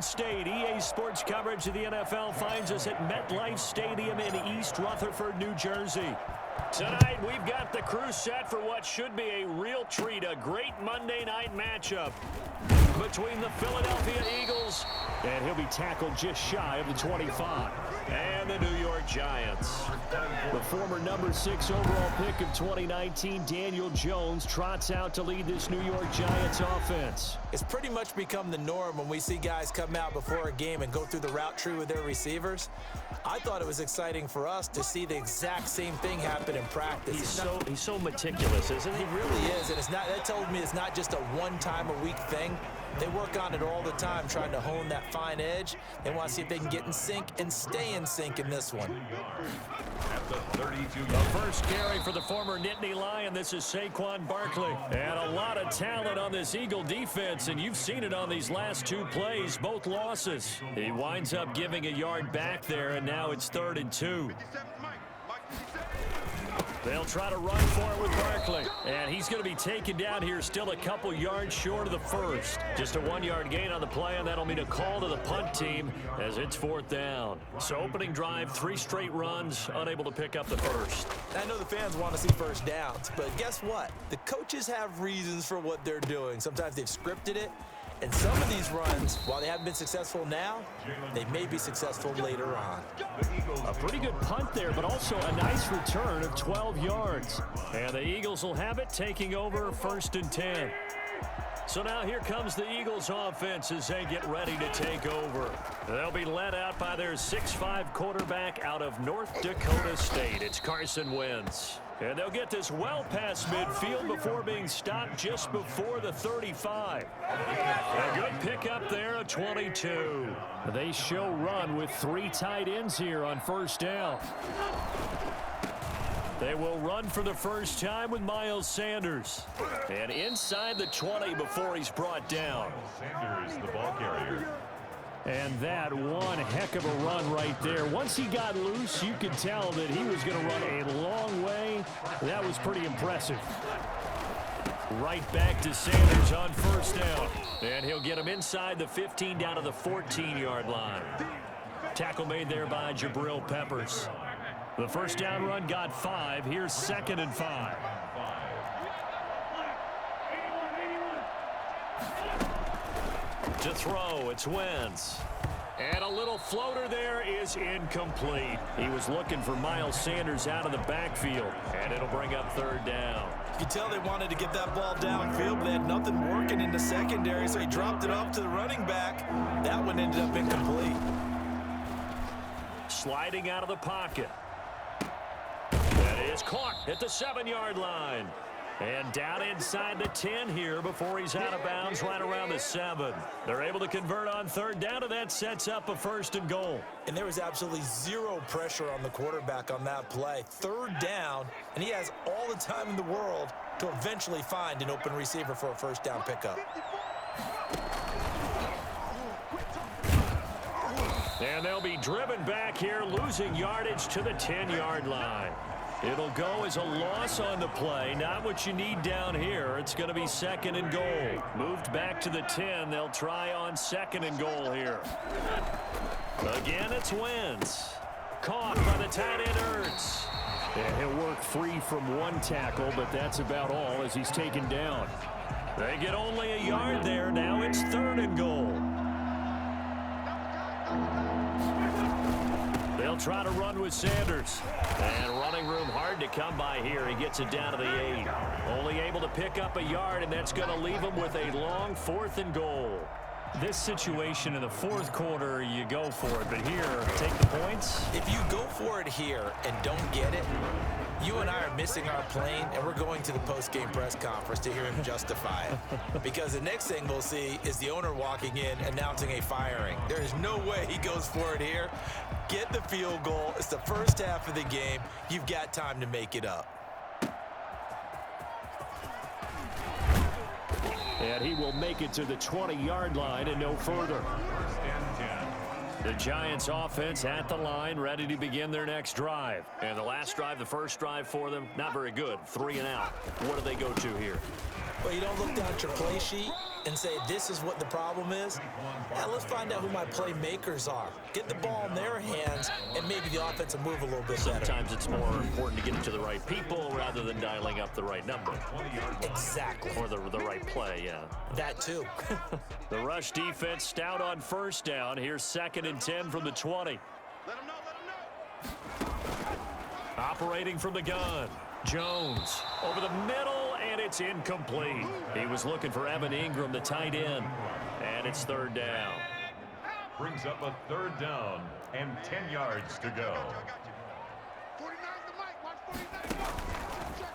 State. EA Sports coverage of the NFL finds us at MetLife Stadium in East Rutherford, New Jersey. Tonight, we've got the crew set for what should be a real treat, a great Monday night matchup between the Philadelphia Eagles, and he'll be tackled just shy of the 25, and the New York Giants. The former number 6 overall pick of 2019, Daniel Jones, trots out to lead this New York Giants offense. It's pretty much become the norm when we see guys come out before a game and go through the route tree with their receivers. I thought it was exciting for us to see the exact same thing happen in practice. He's so meticulous, isn't he? He really is, and that tells me it's not just a one-time-a-week thing. They work on it all the time, trying to hone that fine edge. They want to see if they can get in sync and stay in sync in this one. The first carry for the former Nittany Lion. This is Saquon Barkley. And a lot of talent on this Eagle defense, and you've seen it on these last 2 plays, both losses. He winds up giving a yard back there, and now it's 3rd and 2. They'll try to run for it with Barkley. And he's going to be taken down here still a couple yards short of the first. Just a 1-yard gain on the play, and that'll mean a call to the punt team as it's 4th down. So opening drive, 3 straight runs, unable to pick up the first. I know the fans want to see first downs, but guess what? The coaches have reasons for what they're doing. Sometimes they've scripted it. And some of these runs, while they haven't been successful now, they may be successful later on. A pretty good punt there, but also a nice return of 12 yards. And the Eagles will have it, taking over 1st and 10. So now here comes the Eagles offense as they get ready to take over. They'll be led out by their 6'5" quarterback out of North Dakota State. It's Carson Wentz. And they'll get this well past midfield before being stopped just before the 35. A good pickup there, a 22. They show run with 3 tight ends here on 1st down. They will run for the first time with Miles Sanders. And inside the 20 before he's brought down. Sanders, the ball carrier. And that one heck of a run right there. Once he got loose, you could tell that he was going to run a long way. That was pretty impressive. Right back to Sanders on 1st down. And he'll get him inside the 15 down to the 14-yard line. Tackle made there by Jabril Peppers. The first down run got 5. Here's 2nd and 5. To throw, it's Wentz. And a little floater there is incomplete. He was looking for Miles Sanders out of the backfield, and it'll bring up 3rd down. You could tell they wanted to get that ball downfield, but they had nothing working in the secondary, so he dropped it off to the running back. That one ended up incomplete. Sliding out of the pocket. That is caught at the 7-yard line. And down inside the 10 here before he's out of bounds right around the 7. They're able to convert on 3rd down, and that sets up a 1st and goal. And there was absolutely 0 pressure on the quarterback on that play. 3rd down, and he has all the time in the world to eventually find an open receiver for a 1st down pickup. And they'll be driven back here, losing yardage to the 10-yard line. It'll go as a loss on the play. Not what you need down here. It's going to be 2nd and goal. Moved back to the 10. They'll try on 2nd and goal here. Again, it's Wentz. Caught by the tight end Ertz. And he'll work free from 1 tackle, but that's about all as he's taken down. They get only a yard there. Now it's 3rd and goal. They'll try to run with Sanders. And running room hard to come by here. He gets it down to the 8. Only able to pick up a yard, and that's going to leave him with a long 4th and goal. This situation in the 4th quarter, you go for it. But here, take the points. If you go for it here and don't get it, you and I are missing our plane, and we're going to the post-game press conference to hear him justify it. Because the next thing we'll see is the owner walking in announcing a firing. There is no way he goes for it here. Get the field goal. It's the first half of the game. You've got time to make it up. And he will make it to the 20-yard line and no further. The Giants offense at the line, ready to begin their next drive. And the last drive, the first drive for them, not very good. 3 and out. What do they go to here? Well, you don't look down at your play sheet. and say this is what the problem is? Yeah, let's find out who my playmakers are. Get the ball in their hands, and maybe the offense will move a little bit better. Sometimes it's more important to get it to the right people rather than dialing up the right number. Exactly. Or the right play, yeah. That too. The rush defense stout on first down. Here's 2nd and 10 from the 20. Let him know. Operating from the gun. Jones over the middle, and it's incomplete. He was looking for Evan Ingram, the tight end, and it's 3rd down. Brings up a 3rd down and 10 yards to go.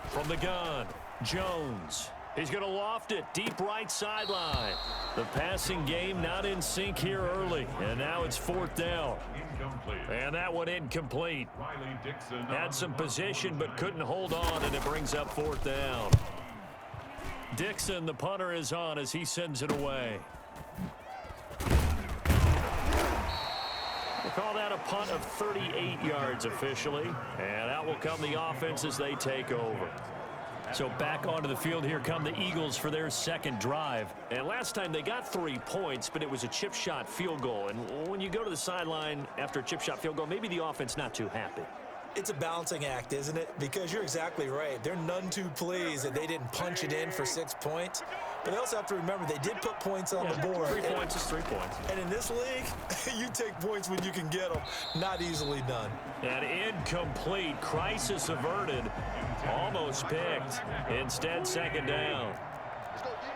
From the gun, Jones. He's going to loft it deep right sideline. The passing game not in sync here early, and now it's 4th down. Incomplete. And that one incomplete. Riley Dixon Had some position but couldn't hold on, and it brings up 4th down. Dixon, the punter, is on as he sends it away. We'll call that a punt of 38 yards officially, and out will come the offense as they take over. So back onto the field here come the Eagles for their 2nd drive. And last time they got 3 points, but it was a chip shot field goal. And when you go to the sideline after a chip shot field goal, maybe the offense not too happy. It's a balancing act, isn't it? Because you're exactly right. They're none too pleased that they didn't punch it in for 6 points. But they also have to remember they did put points on the board. 3 points is 3 points. And in this league, you take points when you can get them. Not easily done. An incomplete. Crisis averted. Almost picked. Instead, 2nd down.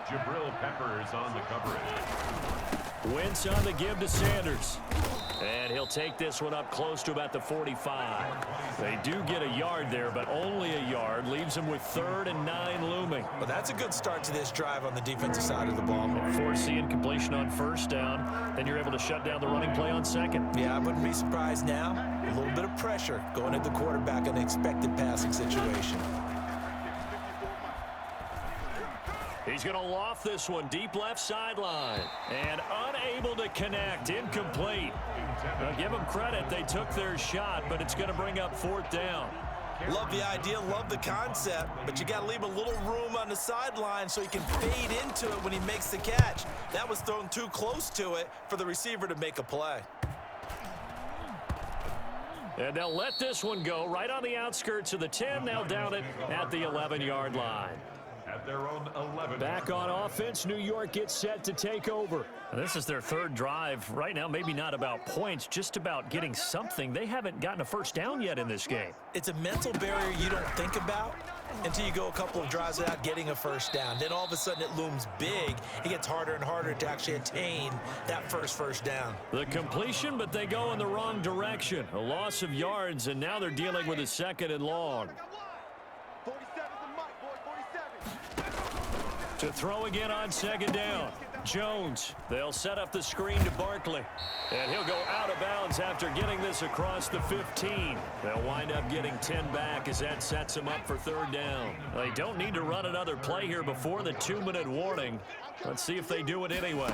Jabril Peppers on the coverage. Wentz on the give to Sanders. And he'll take this one up close to about the 45. They do get a yard there, but only a yard. Leaves them with 3rd and 9 looming. Well, that's a good start to this drive on the defensive side of the ball. Force the incompletion on 1st down. Then you're able to shut down the running play on 2nd. Yeah, I wouldn't be surprised now. A little bit of pressure going at the quarterback in an expected passing situation. He's going to loft this one deep left sideline. And unable to connect. Incomplete. Now, give them credit. They took their shot, but it's going to bring up 4th down. Love the idea, love the concept, but you got to leave a little room on the sideline so he can fade into it when he makes the catch. That was thrown too close to it for the receiver to make a play. And they'll let this one go right on the outskirts of the 10. Now down it at the 11-yard line. At their own 11. Back on offense, New York gets set to take over. This is their 3rd drive. Right now, maybe not about points, just about getting something. They haven't gotten a 1st down yet in this game. It's a mental barrier you don't think about until you go a couple of drives without getting a 1st down. Then all of a sudden it looms big. It gets harder and harder to actually attain that first down. The completion, but they go in the wrong direction. A loss of yards, and now they're dealing with a 2nd and long. To throw again on 2nd down. Jones. They'll set up the screen to Barkley. And he'll go out of bounds after getting this across the 15. They'll wind up getting 10 back as that sets them up for 3rd down. They don't need to run another play here before the 2-minute warning. Let's see if they do it anyway.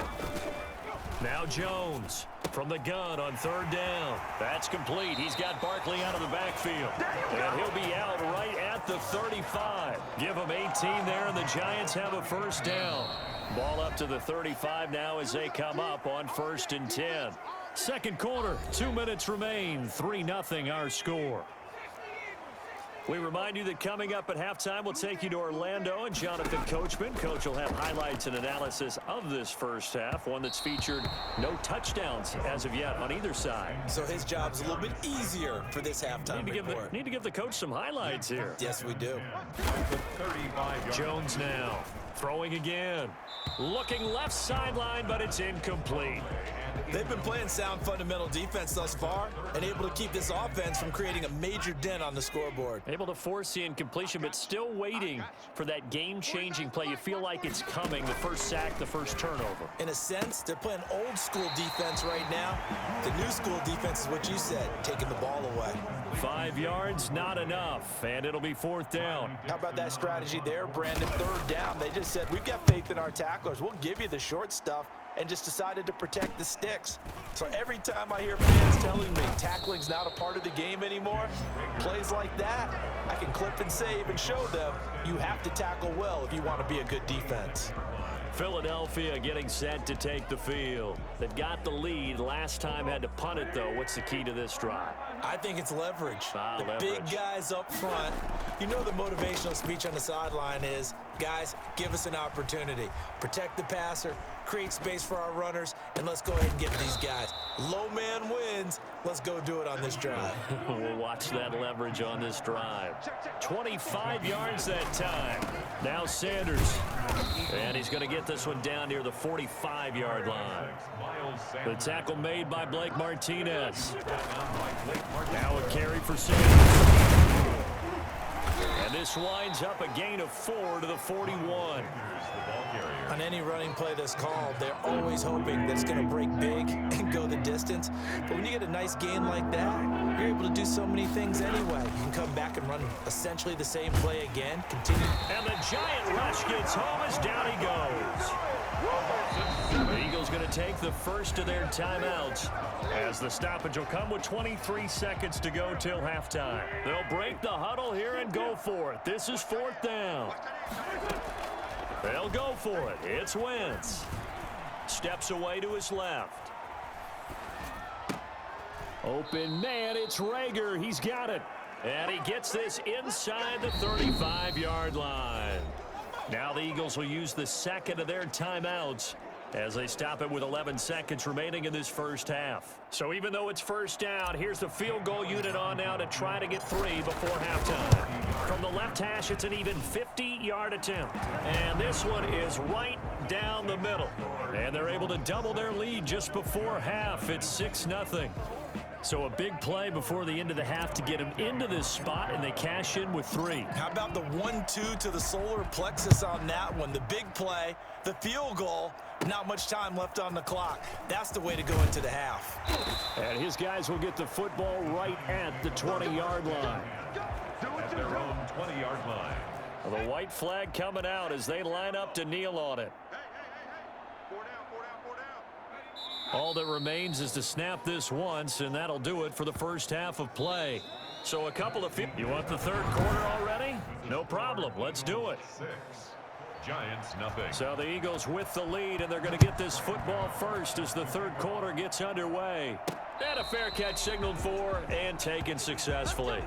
Now Jones from the gun on 3rd down. That's complete. He's got Barkley out of the backfield. And he'll be out right at the 35. Give him 18 there, and the Giants have a 1st down. Ball up to the 35 now as they come up on 1st and 10. 2nd quarter, 2 minutes remain. 3-0 our score. We remind you that coming up at halftime, we'll take you to Orlando and Jonathan Coachman. Coach will have highlights and analysis of this 1st half, one that's featured no touchdowns as of yet on either side. So his job's a little bit easier for this halftime report. Need to give the coach some highlights here. Yes, we do. 35 Jones now throwing again. Looking left sideline, but it's incomplete. They've been playing sound fundamental defense thus far and able to keep this offense from creating a major dent on the scoreboard. Able to force the incompletion, but still waiting for that game-changing play. You feel like it's coming, the 1st sack, the 1st turnover. In a sense, they're playing old school defense right now. The new school defense is what you said, taking the ball away. 5 yards, not enough, and it'll be 4th down. How about that strategy there, Brandon? 3rd down. They just said, we've got faith in our tacklers. We'll give you the short stuff, and just decided to protect the sticks. So every time I hear fans telling me tackling's not a part of the game anymore, plays like that, I can clip and save and show them you have to tackle well if you want to be a good defense. Philadelphia getting set to take the field. They've got the lead. Last time had to punt it, though. What's the key to this drive? I think it's leverage. The Leverage. big guys up front. You know the motivational speech on the sideline is, guys, give us an opportunity. Protect the passer, create space for our runners, and let's go ahead and get to these guys. Low man wins. Let's go do it on this drive. We'll watch that leverage on this drive. 25 yards that time. Now Sanders. And he's going to get this one down near the 45-yard line. The tackle made by Blake Martinez. Now a carry for Sanders. And this winds up a gain of 4 to the 41. On any running play that's called, they're always hoping that it's going to break big and go the distance. But when you get a nice gain like that, you're able to do so many things anyway. You can come back and run essentially the same play again, continue. And the giant rush gets home as down he goes. The Eagles going to take the first of their timeouts as the stoppage will come with 23 seconds to go till halftime. They'll break the huddle here and go for it. This is 4th down. They'll go for it. It's Wentz. Steps away to his left. Open man, it's Rager. He's got it. And he gets this inside the 35-yard line. Now the Eagles will use the second of their timeouts as they stop it with 11 seconds remaining in this first half. So even though it's first down, here's the field goal unit on now to try to get 3 before halftime. From the left hash, it's an even 50-yard attempt. And this one is right down the middle. And they're able to double their lead just before half. It's 6-0. So a big play before the end of the half to get them into this spot, and they cash in with 3. How about the 1-2 to the solar plexus on that one? The big play, the field goal, not much time left on the clock. That's the way to go into the half. And his guys will get the football right at the 20-yard line. At their own 20-yard line. The white flag coming out as they line up to kneel on it. Hey. 4 down, 4 down, 4 down. All that remains is to snap this once, and that'll do it for the first half of play. So a couple of... You want the third quarter already? No problem. Let's do it. 6. Giants, nothing. So the Eagles with the lead, and they're going to get this football first as the third quarter gets underway. And a fair catch signaled for and taken successfully.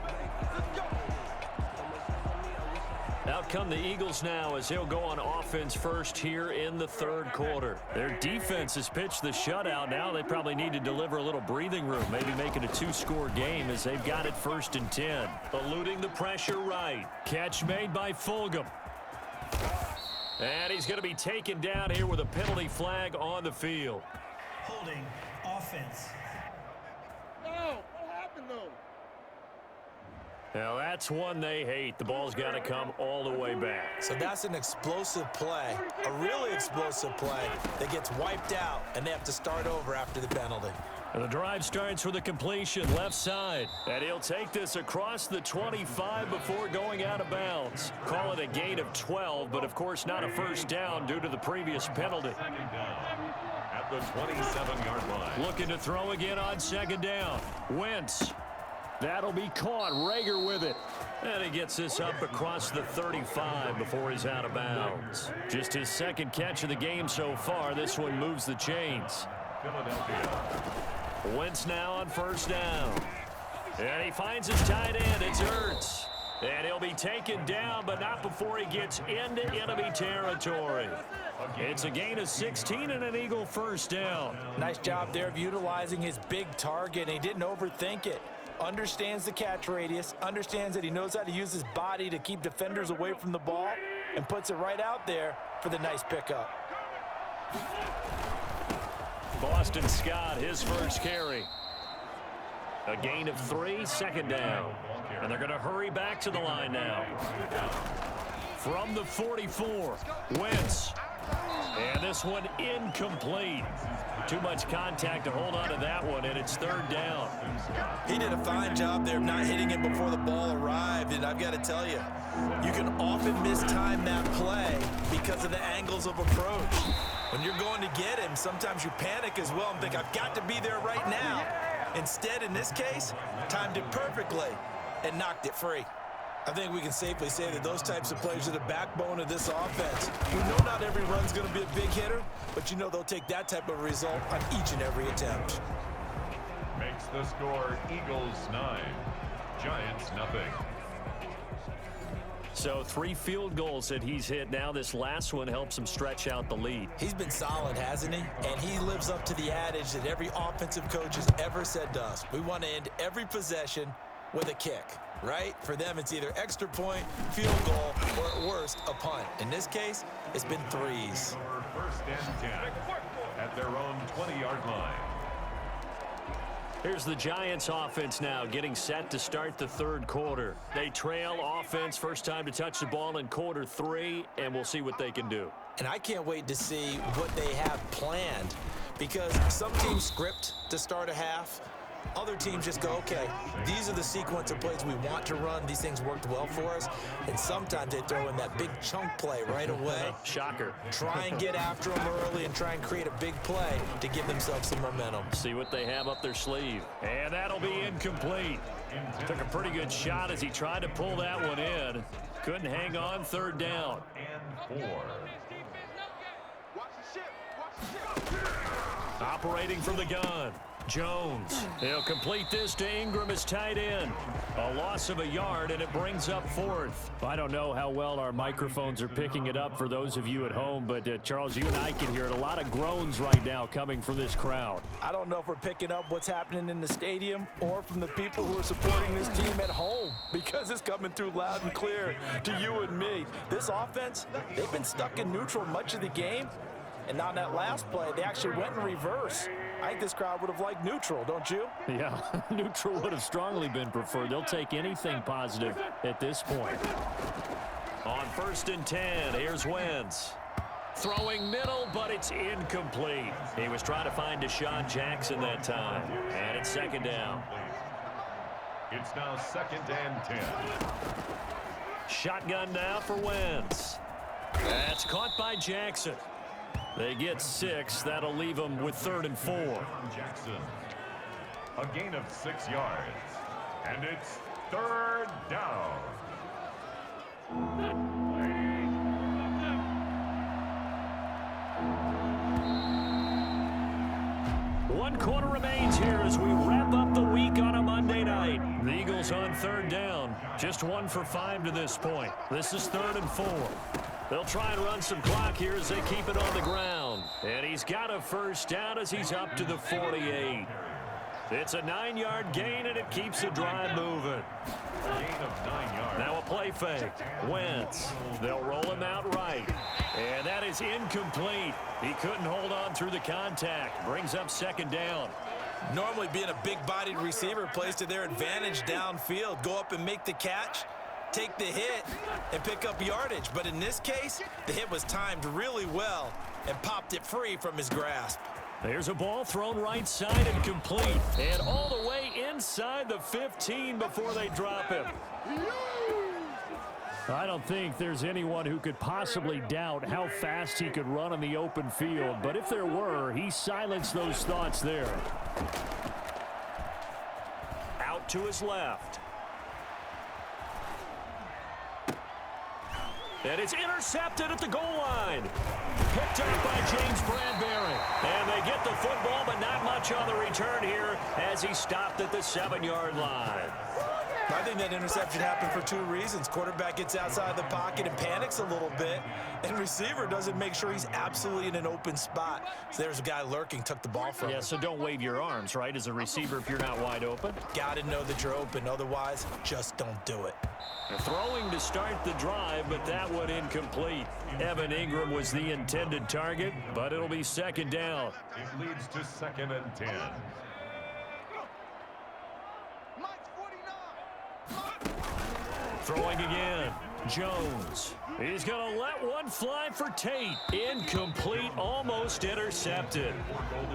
Out come the Eagles now as they'll go on offense first here in the third quarter. Their defense has pitched the shutout. Now they probably need to deliver a little breathing room, maybe make it a 2-score game as they've got it 1st and 10. Eluding the pressure right. Catch made by Fulgham. And he's going to be taken down here with a penalty flag on the field. Holding offense. No, what happened though? Now that's one they hate. The ball's got to come all the way back. So that's an explosive play, a really explosive play that gets wiped out, and they have to start over after the penalty. And the drive starts with a completion left side. And he'll take this across the 25 before going out of bounds. Call it a gain of 12, but of course not a first down due to the previous penalty. 2nd down. At the 27-yard line. Looking to throw again on 2nd down. Wentz. That'll be caught. Rager with it. And he gets this up across the 35 before he's out of bounds. Just his 2nd catch of the game so far. This one moves the chains. Philadelphia. Wentz now on 1st down. And he finds his tight end. It's Ertz. And he'll be taken down, but not before he gets into enemy territory. It's a gain of 16 and an Eagle 1st down. Nice job there of utilizing his big target, and he didn't overthink it. Understands the catch radius, understands that he knows how to use his body to keep defenders away from the ball, and puts it right out there for the nice pickup. Boston Scott, his first carry. A gain of 3, 2nd down. And they're going to hurry back to the line now. From the 44, Wentz. And this one incomplete. Too much contact to hold on to that one, and it's 3rd down. He did a fine job there of not hitting it before the ball arrived, and I've got to tell you, you can often mistime that play because of the angles of approach. When you're going to get him, sometimes you panic as well and think, I've got to be there right now. Instead, in this case, timed it perfectly and knocked it free. I think we can safely say that those types of plays are the backbone of this offense. We know not every run's going to be a big hitter, but you know they'll take that type of result on each and every attempt. Makes the score Eagles 9, Giants nothing. So 3 field goals that he's hit now. This last one helps him stretch out the lead. He's been solid, hasn't he? And he lives up to the adage that every offensive coach has ever said to us. We want to end every possession with a kick, right? For them, it's either extra point, field goal, or at worst, a punt. In this case, it's been threes. First and 10 at their own 20-yard line. Here's the Giants offense now getting set to start the third quarter. They trail offense, first time to touch the ball in quarter 3, and we'll see what they can do. And I can't wait to see what they have planned, because some teams script to start a half. Other teams just go, okay, these are the sequence of plays we want to run. These things worked well for us. And sometimes they throw in that big chunk play right away. Shocker. Try and get after them early and try and create a big play to give themselves some momentum. See what they have up their sleeve. And that'll be incomplete. Took a pretty good shot as he tried to pull that one in. Couldn't hang on, third down. And 4. Operating from the gun. Jones. He'll complete this to Ingram as tight end. A loss of a yard, and it brings up 4th. I don't know how well our microphones are picking it up for those of you at home, but Charles, you and I can hear it. A lot of groans right now coming from this crowd. I don't know if we're picking up what's happening in the stadium or from the people who are supporting this team at home, because it's coming through loud and clear to you and me. This offense, they've been stuck in neutral much of the game, and on that last play, they actually went in reverse. I think this crowd would have liked neutral, don't you? Yeah, neutral would have strongly been preferred. They'll take anything positive at this point. On 1st and 10, here's Wentz. Throwing middle, but it's incomplete. He was trying to find Deshaun Jackson that time. And it's 2nd down. It's now 2nd and 10. Shotgun now for Wentz. That's caught by Jackson. They get 6. That'll leave them with 3rd and 4. Jackson. A gain of 6 yards. And it's 3rd down. One quarter remains here as we wrap up the week on a Monday night. The Eagles on 3rd down. Just 1 for 5 to this point. This is 3rd and 4. They'll try and run some clock here as they keep it on the ground. And he's got a 1st down as he's up to the 48. It's a 9-yard gain, and it keeps the drive moving. Gain of 9 yards. Now a play fake. Wentz. They'll roll him out right. And that is incomplete. He couldn't hold on through the contact. Brings up 2nd down. Normally being a big-bodied receiver plays to their advantage downfield. Go up and make the catch, take the hit, and pick up yardage. But in this case, the hit was timed really well and popped it free from his grasp. There's a ball thrown right side and complete. And all the way inside the 15 before they drop him. I don't think there's anyone who could possibly doubt how fast he could run on the open field. But if there were, he silenced those thoughts there. Out to his left. And it's intercepted at the goal line. Picked up by James Bradbury. And they get the football, but not much on the return here as he stopped at the 7-yard line. I think that interception happened for 2 reasons. Quarterback gets outside the pocket and panics a little bit, and receiver doesn't make sure he's absolutely in an open spot. So there's a guy lurking, took the ball from him. Yeah, so don't wave your arms, right, as a receiver if you're not wide open. Got to know that you're open. Otherwise, just don't do it. Throwing to start the drive, but that one incomplete. Evan Ingram was the intended target, but it'll be 2nd down. It leads to 2nd and 10. Throwing again. Jones. He's going to let one fly for Tate. Incomplete, almost intercepted.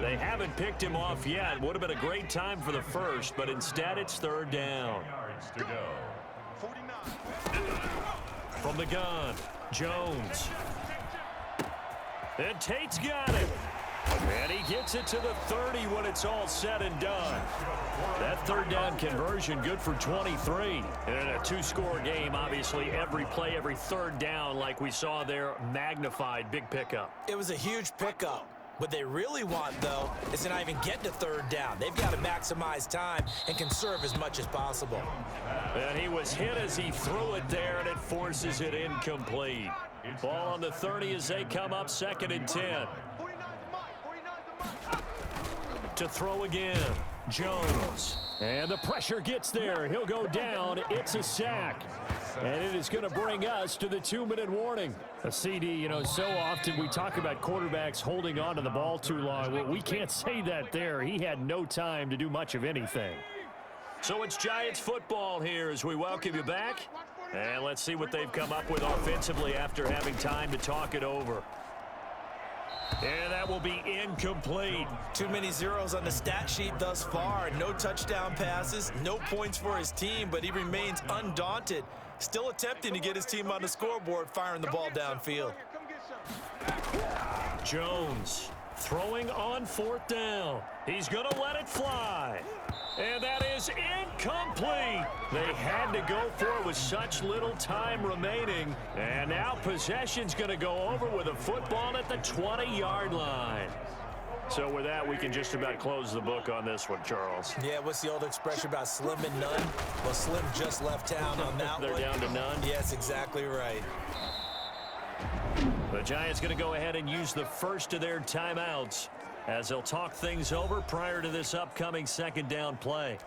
They haven't picked him off yet. Would have been a great time for the first, but instead it's 3rd down. Yards to go. From the gun, Jones. And Tate's got it. And he gets it to the 30 when it's all said and done. That third down conversion good for 23. And in a two-score game, obviously every play, every third down, like we saw there, magnified, big pickup. It was a huge pickup. What they really want, though, is to not even get to third down. They've got to maximize time and conserve as much as possible. And he was hit as he threw it there, and it forces it incomplete. Ball on the 30 as they come up, 2nd and 10. To throw again, Jones. And the pressure gets there. He'll go down. It's a sack. And it is going to bring us to the 2-minute warning. A CD, you know, so often we talk about quarterbacks holding on to the ball too long. Well, we can't say that there. He had no time to do much of anything. So it's Giants football here as we welcome you back. And let's see what they've come up with offensively after having time to talk it over. And that will be incomplete. Too many zeros on the stat sheet thus far. No touchdown passes, no points for his team, but he remains undaunted. Still attempting to get his team on the scoreboard, firing the ball downfield. Jones throwing on 4th down. He's going to let it fly. And that is incomplete. They had to go for it with such little time remaining. And now possession's going to go over with a football at the 20-yard line. So with that, we can just about close the book on this one, Charles. Yeah, what's the old expression about slim and none? Well, Slim just left town on that They're one. down to none? Yes, exactly right. The Giants going to go ahead and use the first of their timeouts as they'll talk things over prior to this upcoming 2nd down play.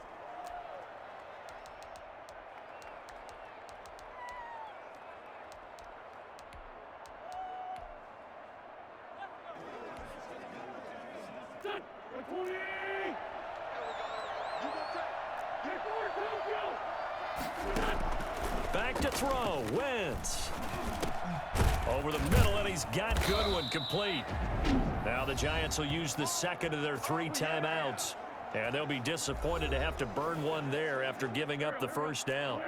Back to throw, Wentz. Over the middle, and he's got Goodwin complete. Now the Giants will use the 2nd of their 3 timeouts. And they'll be disappointed to have to burn one there after giving up the first down.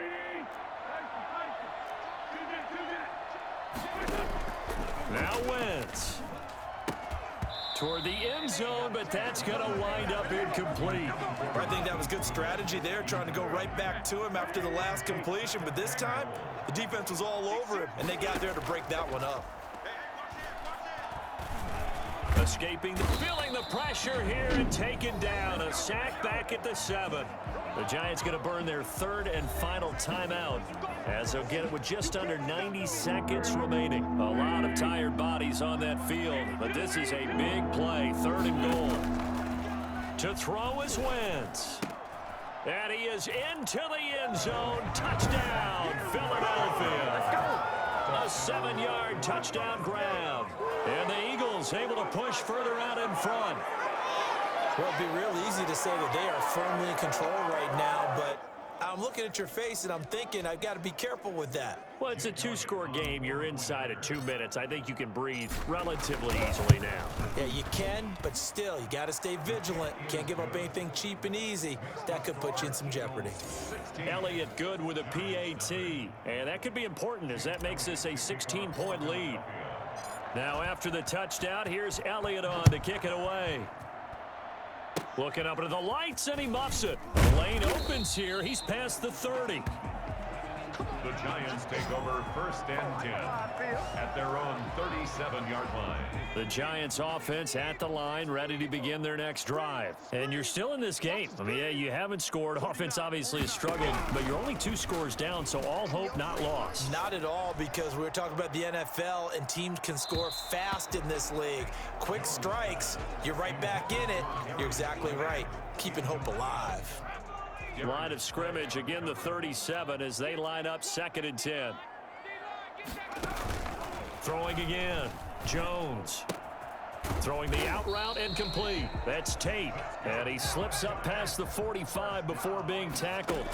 Now Wentz. Toward the end zone, but that's going to wind up incomplete. I think that was good strategy there, trying to go right back to him after the last completion. But this time, the defense was all over him, and they got there to break that one up. Escaping, feeling the pressure here and taken down. A sack back at the 7. The Giants going to burn their 3rd and final timeout as they'll get it with just under 90 seconds remaining. A lot of tired bodies on that field, but this is a big play. 3rd and goal. To throw is Wentz. And he is into the end zone. Touchdown, Philadelphia. A 7-yard touchdown grab. And the Eagles able to push further out in front. Well, it'd be real easy to say that they are firmly in control right now, but I'm looking at your face and I'm thinking I've got to be careful with that. Well, it's a 2-score game. You're inside of 2 minutes. I think you can breathe relatively easily now. Yeah, you can, but still, you got to stay vigilant. Can't give up anything cheap and easy. That could put you in some jeopardy. Elliott good with a PAT. And that could be important as that makes this a 16-point lead. Now after the touchdown, here's Elliott on to kick it away. Looking up into the lights, and he muffs it. The lane opens here. He's past the 30. The Giants take over 1st and 10 at their own 37-yard line. The Giants offense at the line, ready to begin their next drive. And you're still in this game. I mean, yeah, you haven't scored. Offense obviously is struggling, but you're only 2 scores down, so all hope not lost. Not at all, because we were talking about the NFL, and teams can score fast in this league. Quick strikes, you're right back in it. You're exactly right. Keeping hope alive. Line of scrimmage, again the 37 as they line up 2nd and 10. Throwing again, Jones. Throwing the out route incomplete. That's Tate. And he slips up past the 45 before being tackled.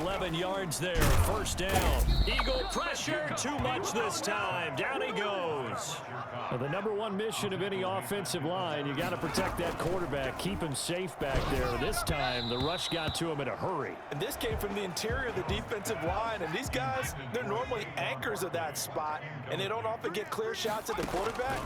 11 yards there. 1st down. Eagle pressure. Too much this time. Down he goes. Well, the #1 mission of any offensive line, you got to protect that quarterback. Keep him safe back there. This time, the rush got to him in a hurry. And this came from the interior of the defensive line. And these guys, they're normally anchors of that spot. And they don't often get clear shots at the quarterback.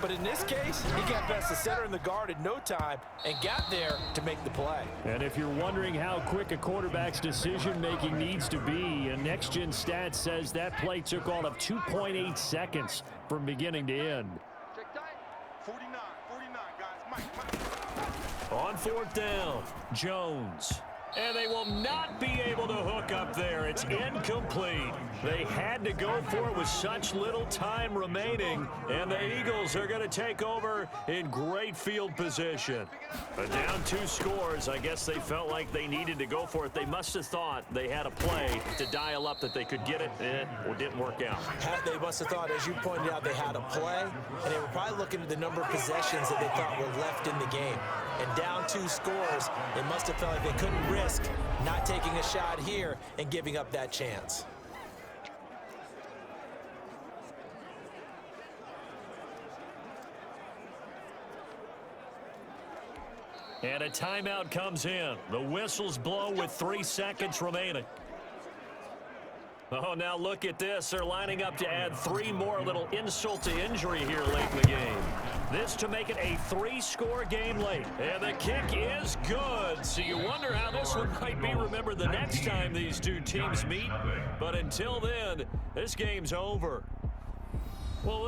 But in this case, was. He got past the center and the guard in no time and got there to make the play. And if you're wondering how quick a quarterback's decision-making needs to be, a next-gen stat says that play took all of 2.8 seconds from beginning to end. Check tight. 49, guys. Mike. On fourth down, Jones. And they will not be able to hook up there. It's incomplete. They had to go for it with such little time remaining, and the Eagles are going to take over in great field position. But down 2 scores, I guess they felt like they needed to go for it. They must have thought they had a play to dial up that they could get it, and it didn't work out. They must have thought, as you pointed out, they had a play, and they were probably looking at the number of possessions that they thought were left in the game. And down 2 scores, they must have felt like they couldn't risk not taking a shot here and giving up that chance. And a timeout comes in. The whistles blow with 3 seconds remaining. Oh, now look at this. They're lining up to add 3 more, little insult to injury here late in the game. This to make it a 3-score game late. And the kick is good. So you wonder how this one might be remembered the next time these 2 teams meet. But until then, this game's over. Well,